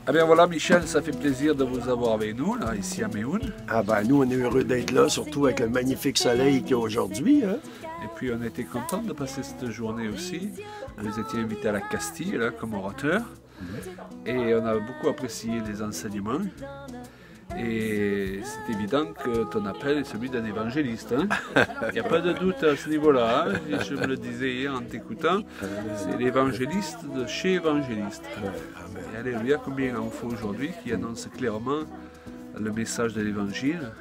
Ah bien voilà Michel, ça fait plaisir de vous avoir avec nous, là, ici à Méhoun. Ah ben nous on est heureux d'être là, surtout avec le magnifique soleil qu'il y a aujourd'hui. Hein? Et puis on était contents de passer cette journée aussi. Vous étiez invités à la Castille, là, comme orateur. Et on a beaucoup apprécié les enseignements. Et c'est évident que ton appel est celui d'un évangéliste. Hein. Il n'y a pas de doute à ce niveau-là. Hein. Je me le disais hier en t'écoutant. C'est l'évangéliste de chez évangéliste. Et alléluia, combien il en faut aujourd'hui qui annonce clairement le message de l'évangile.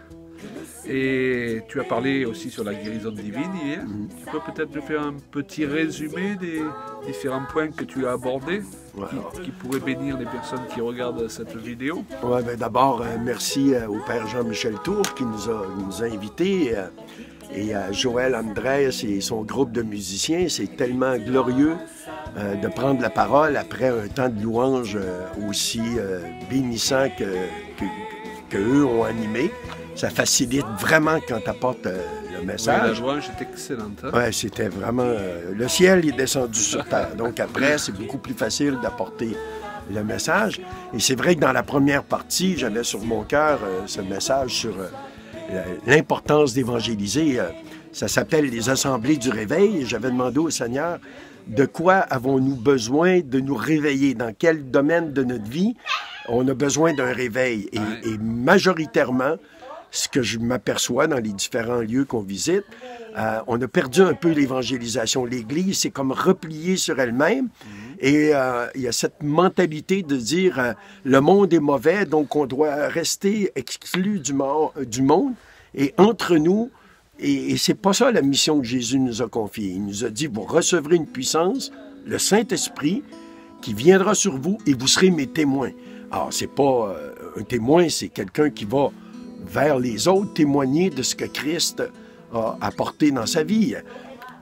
Et tu as parlé aussi sur la guérison divine hier. Tu peux peut-être nous faire un petit résumé des différents points que tu as abordés qui pourraient bénir les personnes qui regardent cette vidéo. Ouais, ben d'abord, merci au Père Jean-Michel Tour qui nous a invités et à Joël Andrés et son groupe de musiciens. C'est tellement glorieux de prendre la parole après un temps de louange aussi bénissant qu'eux ont animé. Ça facilite vraiment quand tu apportes le message. Oui, la louange est excellente. Hein? Oui, c'était vraiment... le ciel est descendu sur terre. Donc après, c'est beaucoup plus facile d'apporter le message. Et c'est vrai que dans la première partie, j'avais sur mon cœur ce message sur l'importance d'évangéliser. Ça s'appelle les assemblées du réveil. Et j'avais demandé au Seigneur, de quoi avons-nous besoin de nous réveiller? Dans quel domaine de notre vie on a besoin d'un réveil? Et majoritairement, ce que je m'aperçois dans les différents lieux qu'on visite, on a perdu un peu l'évangélisation. L'Église s'est comme repliée sur elle-même et il y a cette mentalité de dire le monde est mauvais, donc on doit rester exclu du monde et entre nous. Et c'est pas ça la mission que Jésus nous a confiée. Il nous a dit, vous recevrez une puissance, le Saint-Esprit, qui viendra sur vous et vous serez mes témoins. Alors, c'est pas un témoin, c'est quelqu'un qui va vers les autres, témoigner de ce que Christ a apporté dans sa vie.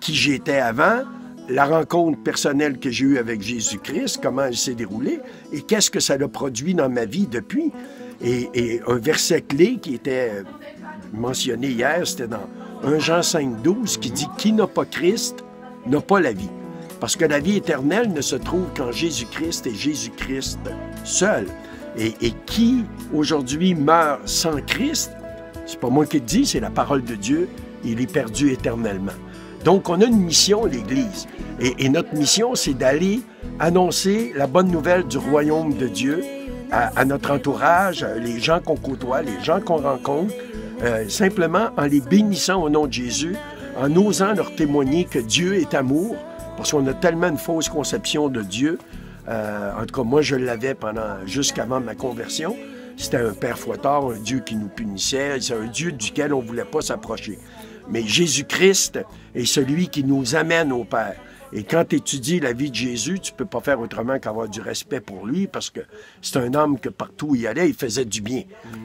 Qui j'étais avant, la rencontre personnelle que j'ai eue avec Jésus-Christ, comment elle s'est déroulée, et qu'est-ce que ça a produit dans ma vie depuis. Et un verset clé qui était mentionné hier, c'était dans 1 Jean 5,12, qui dit « Qui n'a pas Christ n'a pas la vie ». Parce que la vie éternelle ne se trouve qu'en Jésus-Christ et Jésus-Christ seul. Et qui, aujourd'hui, meurt sans Christ, c'est pas moi qui le dis, c'est la parole de Dieu, il est perdu éternellement. Donc, on a une mission, l'Église. Et notre mission, c'est d'aller annoncer la bonne nouvelle du royaume de Dieu à notre entourage, les gens qu'on côtoie, les gens qu'on rencontre, simplement en les bénissant au nom de Jésus, en osant leur témoigner que Dieu est amour, parce qu'on a tellement une fausse conception de Dieu. En tout cas, moi, je l'avais jusqu'avant ma conversion. C'était un père fouettard, un Dieu qui nous punissait. C'est un Dieu duquel on ne voulait pas s'approcher. Mais Jésus-Christ est celui qui nous amène au Père. Et quand tu étudies la vie de Jésus, tu ne peux pas faire autrement qu'avoir du respect pour lui, parce que c'est un homme que partout où il allait, il faisait du bien.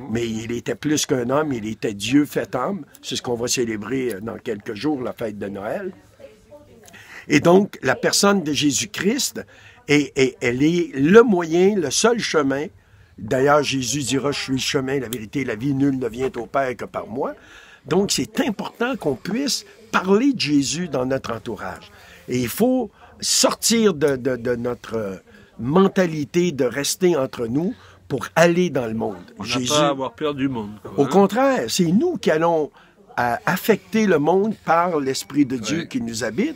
Mais il était plus qu'un homme, il était Dieu fait homme. C'est ce qu'on va célébrer dans quelques jours, la fête de Noël. Et donc, la personne de Jésus-Christ, elle est le moyen, le seul chemin. D'ailleurs, Jésus dira, « Je suis le chemin, la vérité et la vie, nul ne vient au Père que par moi. » Donc, c'est important qu'on puisse parler de Jésus dans notre entourage. Et il faut sortir de notre mentalité de rester entre nous pour aller dans le monde. On n'a pas à avoir peur du monde. Au contraire, c'est nous qui allons affecter le monde par l'Esprit de Dieu qui nous habite.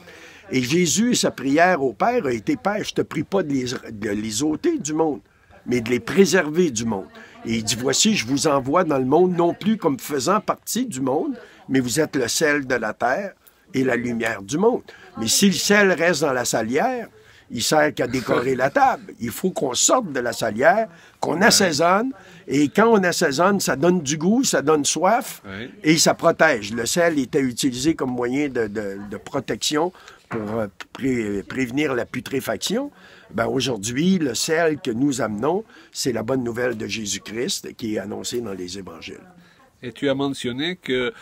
Et Jésus, sa prière au Père a été, « Père, je te prie pas de les ôter du monde, mais de les préserver du monde. » Et il dit, « Voici, je vous envoie dans le monde, non plus comme faisant partie du monde, mais vous êtes le sel de la terre et la lumière du monde. Mais si le sel reste dans la salière, il sert qu'à décorer la table. Il faut qu'on sorte de la salière, qu'on assaisonne, et quand on assaisonne, ça donne du goût, ça donne soif, et ça protège. Le sel était utilisé comme moyen de protection pour prévenir la putréfaction. Ben aujourd'hui, le sel que nous amenons, c'est la bonne nouvelle de Jésus-Christ qui est annoncée dans les évangiles. Et tu as mentionné que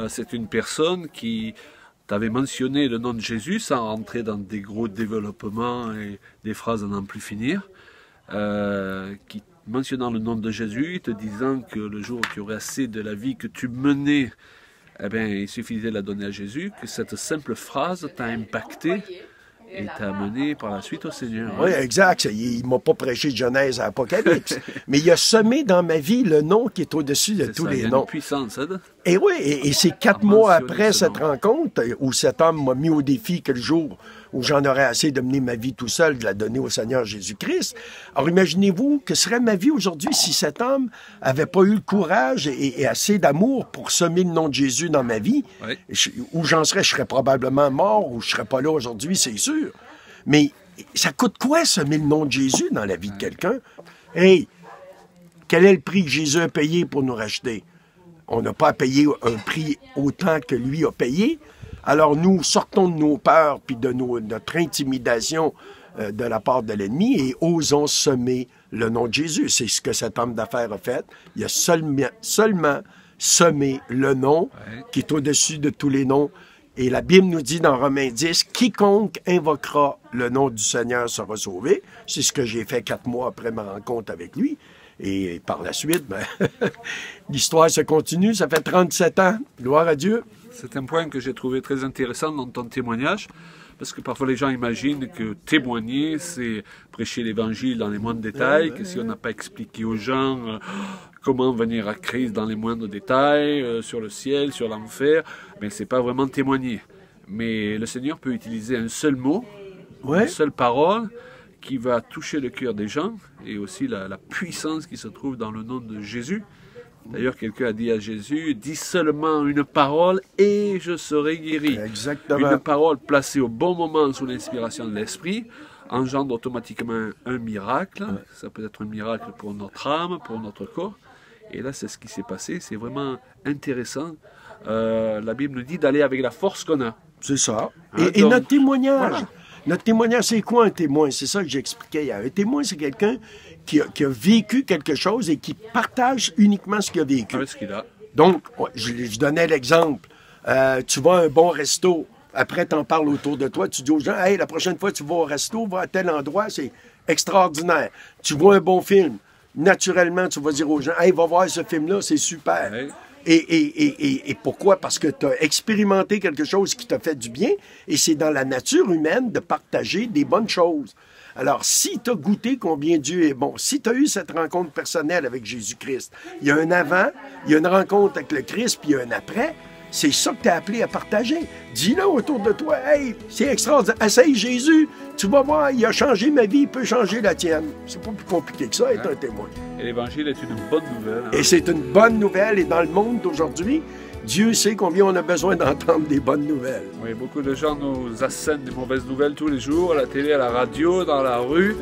c'est une personne qui t'avait mentionné le nom de Jésus sans rentrer dans des gros développements et des phrases à n'en plus finir, qui mentionnant le nom de Jésus, te disant que le jour où tu aurais assez de la vie que tu menais, eh bien, il suffisait de la donner à Jésus, que cette simple phrase t'a impacté et t'a amené par la suite au Seigneur. Oui, exact. Il ne m'a pas prêché de Genèse à Apocalypse, mais il a semé dans ma vie le nom qui est au-dessus de tous les noms. Puissance, hein? Et oui, et c'est 4 mois après cette rencontre où cet homme m'a mis au défi que le jour où j'en aurais assez de mener ma vie tout seul, de la donner au Seigneur Jésus-Christ. Alors imaginez-vous que serait ma vie aujourd'hui si cet homme avait pas eu le courage et assez d'amour pour semer le nom de Jésus dans ma vie. Oui. Où j'en serais, je serais probablement mort ou je serais pas là aujourd'hui, c'est sûr. Mais ça coûte quoi semer le nom de Jésus dans la vie de quelqu'un? Hey, quel est le prix que Jésus a payé pour nous racheter? On n'a pas à payer un prix autant que lui a payé. Alors nous sortons de nos peurs puis de notre intimidation de la part de l'ennemi et osons semer le nom de Jésus. C'est ce que cet homme d'affaires a fait. Il a seulement semé le nom qui est au-dessus de tous les noms. Et la Bible nous dit dans Romains 10, « Quiconque invoquera le nom du Seigneur sera sauvé. » C'est ce que j'ai fait 4 mois après ma rencontre avec lui. Et par la suite, l'histoire se continue. Ça fait 37 ans. Gloire à Dieu. C'est un point que j'ai trouvé très intéressant dans ton témoignage, parce que parfois les gens imaginent que témoigner, c'est prêcher l'évangile dans les moindres détails, que si on n'a pas expliqué aux gens comment venir à Christ dans les moindres détails, sur le ciel, sur l'enfer, mais c'est pas vraiment témoigner. Mais le Seigneur peut utiliser un seul mot, une seule parole, qui va toucher le cœur des gens, et aussi la puissance qui se trouve dans le nom de Jésus. D'ailleurs, quelqu'un a dit à Jésus, « Dis seulement une parole et je serai guéri. » Exactement. Une parole placée au bon moment sous l'inspiration de l'Esprit engendre automatiquement un miracle. Ça peut être un miracle pour notre âme, pour notre corps. Et là, c'est ce qui s'est passé. C'est vraiment intéressant. La Bible nous dit d'aller avec la force qu'on a. C'est ça. Hein, et donc, notre témoignage. Voilà. Notre témoignage, c'est quoi un témoin? C'est ça que j'expliquais hier. Un témoin, c'est quelqu'un qui a vécu quelque chose et qui partage uniquement ce qu'il a vécu. Avec ce qu'il a. Donc, je donnais l'exemple. Tu vas à un bon resto, après t'en parles autour de toi, tu dis aux gens, « Hey, la prochaine fois tu vas au resto, va à tel endroit, c'est extraordinaire. » Tu vois un bon film, naturellement, tu vas dire aux gens, « Hey, va voir ce film-là, c'est super. Ouais. » Et pourquoi? Parce que tu as expérimenté quelque chose qui t'a fait du bien et c'est dans la nature humaine de partager des bonnes choses. Alors, si tu as goûté combien Dieu est bon, si tu as eu cette rencontre personnelle avec Jésus-Christ, il y a un avant, il y a une rencontre avec le Christ, puis il y a un après, c'est ça que tu es appelé à partager. Dis-le autour de toi, « Hey, c'est extraordinaire, essaye Jésus, tu vas voir, il a changé ma vie, il peut changer la tienne. » C'est pas plus compliqué que ça, être un témoin. Et l'Évangile est une bonne nouvelle. Hein? Et c'est une bonne nouvelle, et dans le monde d'aujourd'hui, Dieu sait combien on a besoin d'entendre des bonnes nouvelles. Oui, beaucoup de gens nous assènent des mauvaises nouvelles tous les jours, à la télé, à la radio, dans la rue.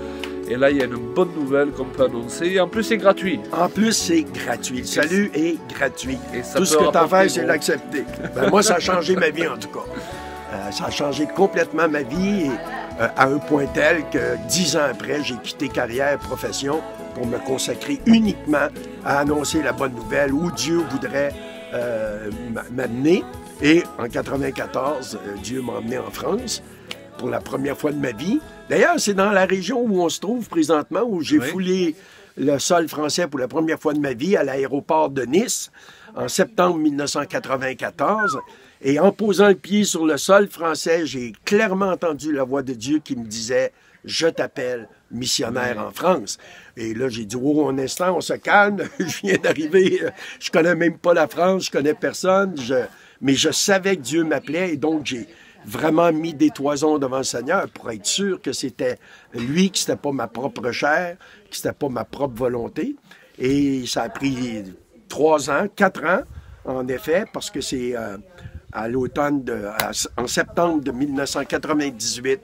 Et là, il y a une bonne nouvelle qu'on peut annoncer. Et en plus, c'est gratuit. En plus, c'est gratuit. Le salut est gratuit. Et ça tout ce que tu as à faire, c'est gros. l'accepter. Ben, moi, ça a changé ma vie, en tout cas. Ça a changé complètement ma vie, et, à un point tel que 10 ans après, j'ai quitté carrière, profession, pour me consacrer uniquement à annoncer la bonne nouvelle, où Dieu voudrait m'amener. Et en 1994, Dieu m'a emmené en France pour la première fois de ma vie. D'ailleurs, c'est dans la région où on se trouve présentement, où j'ai foulé le sol français pour la première fois de ma vie à l'aéroport de Nice en septembre 1994. Et en posant le pied sur le sol français, j'ai clairement entendu la voix de Dieu qui me disait « Je t'appelle missionnaire en France ». Et là, j'ai dit « Oh, un instant, on se calme, je viens d'arriver, je connais même pas la France, je connais personne, mais je savais que Dieu m'appelait et donc j'ai vraiment mis des toisons devant le Seigneur pour être sûr que c'était lui, que c'était pas ma propre chair, que c'était pas ma propre volonté. Et ça a pris 3 ans, 4 ans, en effet, parce que c'est à l'automne, en septembre de 1998,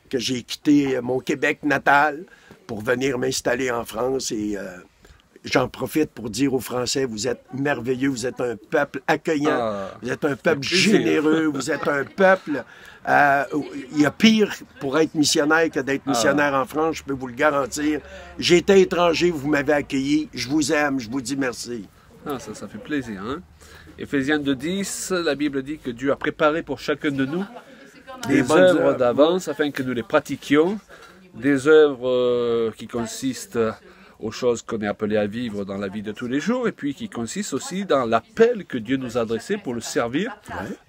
que j'ai quitté mon Québec natal pour venir m'installer en France. Et j'en profite pour dire aux Français, vous êtes merveilleux, vous êtes un peuple accueillant, vous êtes un peuple généreux, vous êtes un peuple... il y a pire pour être missionnaire que d'être missionnaire en France, je peux vous le garantir. J'ai été étranger, vous m'avez accueilli, je vous aime, je vous dis merci. Ah, ça fait plaisir, hein? Éphésiens 2:10, la Bible dit que Dieu a préparé pour chacun de nous des œuvres d'avance afin que nous les pratiquions, des œuvres qui consistent aux choses qu'on est appelé à vivre dans la vie de tous les jours, et puis qui consistent aussi dans l'appel que Dieu nous a adressé pour le servir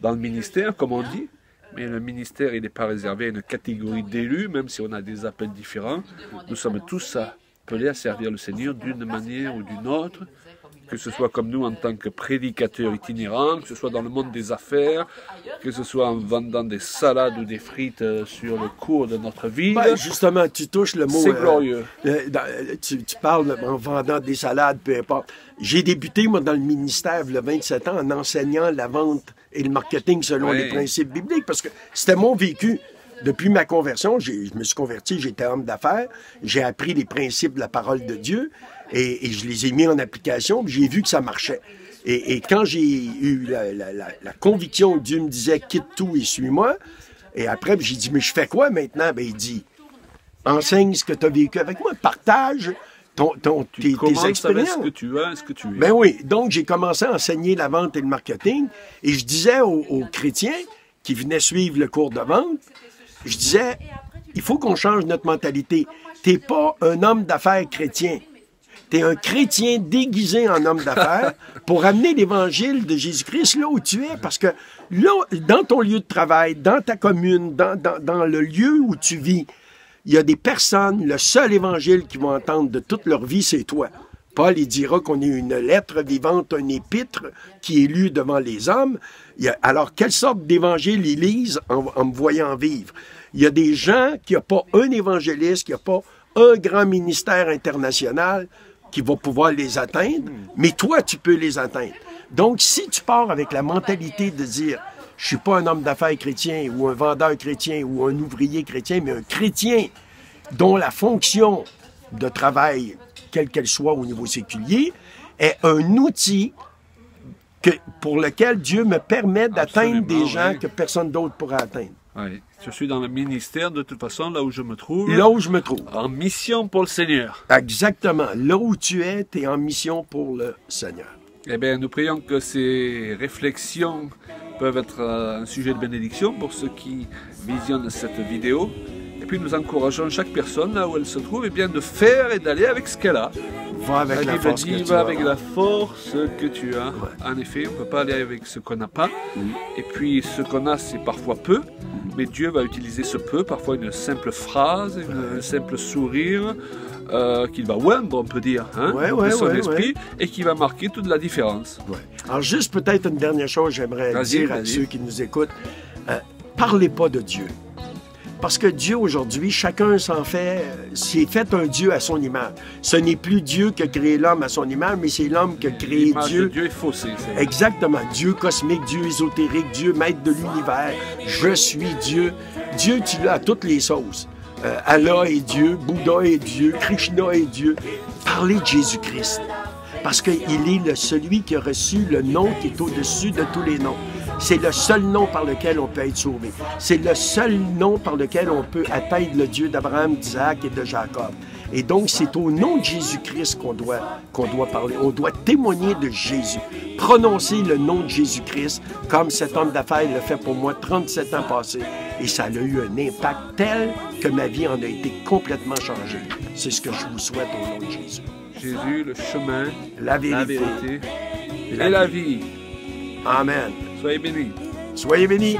dans le ministère, comme on dit, Mais le ministère, il n'est pas réservé à une catégorie d'élus, même si on a des appels différents. Nous sommes tous appelés à servir le Seigneur d'une manière ou d'une autre, que ce soit comme nous en tant que prédicateurs itinérants, que ce soit dans le monde des affaires, que ce soit en vendant des salades ou des frites sur le cours de notre ville. Ben, justement, tu touches le mot... C'est glorieux. Tu parles en vendant des salades, peu importe. J'ai débuté, moi, dans le ministère, il y a 27 ans, en enseignant la vente et le marketing selon les principes bibliques, parce que c'était mon vécu. Depuis ma conversion, je me suis converti, j'étais homme d'affaires, j'ai appris les principes de la parole de Dieu et je les ai mis en application, puis j'ai vu que ça marchait. Et quand j'ai eu la conviction que Dieu me disait « quitte tout et suis-moi », et après, j'ai dit « mais je fais quoi maintenant? » Ben, il dit « enseigne ce que tu as vécu avec moi, partage tes expériences. » avec ce que tu as, ce que tu es. Ben oui, donc j'ai commencé à enseigner la vente et le marketing, et je disais aux chrétiens qui venaient suivre le cours de vente, je disais, il faut qu'on change notre mentalité. T'es pas un homme d'affaires chrétien. T'es un chrétien déguisé en homme d'affaires pour amener l'évangile de Jésus-Christ là où tu es. Parce que là, dans ton lieu de travail, dans ta commune, dans le lieu où tu vis, il y a des personnes, le seul évangile qu'ils vont entendre de toute leur vie, c'est toi. Paul, il dira qu'on est une lettre vivante, un épître qui est lu devant les hommes. Alors, quelle sorte d'évangile ils lisent en me voyant vivre? Il y a des gens qui n'ont pas un évangéliste, qui n'ont pas un grand ministère international qui va pouvoir les atteindre, mais toi, tu peux les atteindre. Donc, si tu pars avec la mentalité de dire « je suis pas un homme d'affaires chrétien ou un vendeur chrétien ou un ouvrier chrétien, mais un chrétien dont la fonction de travail, quelle qu'elle soit au niveau séculier, est un outil pour lequel Dieu me permet d'atteindre des gens que personne d'autre pourra atteindre. » Oui. Je suis dans le ministère, de toute façon, là où je me trouve. Là où je me trouve. En mission pour le Seigneur. Exactement. Là où tu es, tu es en mission pour le Seigneur. Eh bien, nous prions que ces réflexions peuvent être un sujet de bénédiction pour ceux qui visionnent cette vidéo. Et puis, nous encourageons chaque personne, là où elle se trouve, eh bien, de faire et d'aller avec ce qu'elle a. Va avec la force que tu as. Va avec la force que tu as. Ouais. En effet, on ne peut pas aller avec ce qu'on n'a pas. Et puis, ce qu'on a, c'est parfois peu. Mais Dieu va utiliser ce peu, parfois une simple phrase, un simple sourire, qu'il va oindre, on peut dire, de son esprit, et qui va marquer toute la différence. Ouais. Alors, juste peut-être une dernière chose, j'aimerais dire à ceux qui nous écoutent. Parlez pas de Dieu. Parce que Dieu, aujourd'hui, chacun s'est fait un Dieu à son image. Ce n'est plus Dieu qui a créé l'homme à son image, mais c'est l'homme qui a créé Dieu. Dieu est faussé. Exactement. Dieu cosmique, Dieu ésotérique, Dieu maître de l'univers. Je suis Dieu. Dieu, tu l'as à toutes les sauces. Allah est Dieu, Bouddha est Dieu, Krishna est Dieu. Parlez de Jésus-Christ. Parce qu'il est celui qui a reçu le nom qui est au-dessus de tous les noms. C'est le seul nom par lequel on peut être sauvé. C'est le seul nom par lequel on peut atteindre le Dieu d'Abraham, d'Isaac et de Jacob. Et donc, c'est au nom de Jésus-Christ qu'on doit parler. On doit témoigner de Jésus. Prononcer le nom de Jésus-Christ, comme cet homme d'affaires l'a fait pour moi 37 ans passés. Et ça a eu un impact tel que ma vie en a été complètement changée. C'est ce que je vous souhaite au nom de Jésus. Jésus, le chemin, la vérité et la vie. Amen. Soyez bénis. Soyez bénis.